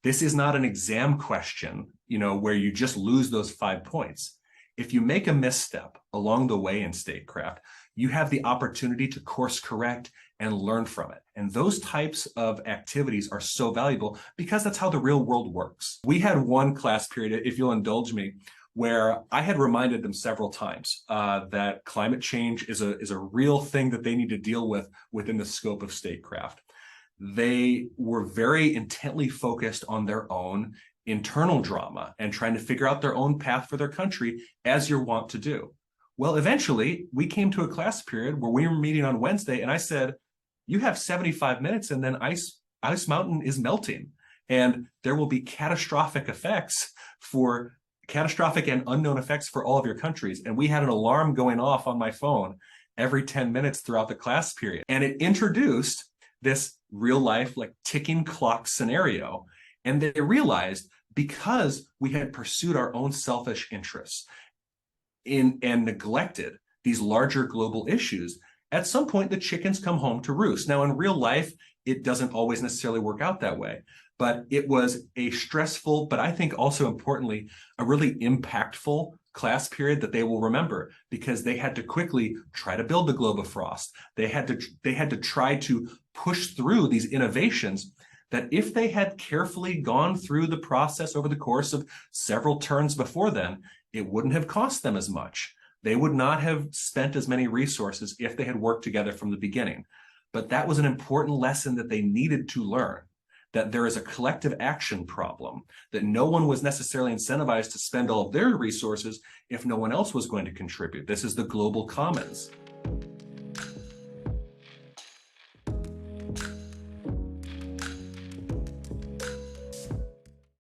This is not an exam question, where you just lose those 5 points. If you make a misstep along the way in statecraft, you have the opportunity to course correct and learn from it. And those types of activities are so valuable because that's how the real world works. We had one class period, if you'll indulge me, where I had reminded them several times that climate change is a real thing that they need to deal with within the scope of statecraft. They were very intently focused on their own internal drama and trying to figure out their own path for their country, as you're wont to do. Well, eventually, we came to a class period where we were meeting on Wednesday, and I said, you have 75 minutes, and then Ice Mountain is melting, and there will be catastrophic and unknown effects for all of your countries. And we had an alarm going off on my phone every 10 minutes throughout the class period. And it introduced this real life, like ticking clock scenario. And they realized because we had pursued our own selfish interests and neglected these larger global issues, at some point the chickens come home to roost. Now, in real life, it doesn't always necessarily work out that way. But it was a stressful, but I think also importantly, a really impactful class period that they will remember, because they had to quickly try to build the globe of frost. They had to try to push through these innovations that if they had carefully gone through the process over the course of several turns before then, it wouldn't have cost them as much. They would not have spent as many resources if they had worked together from the beginning. But that was an important lesson that they needed to learn, that there is a collective action problem, that no one was necessarily incentivized to spend all of their resources if no one else was going to contribute. This is the global commons.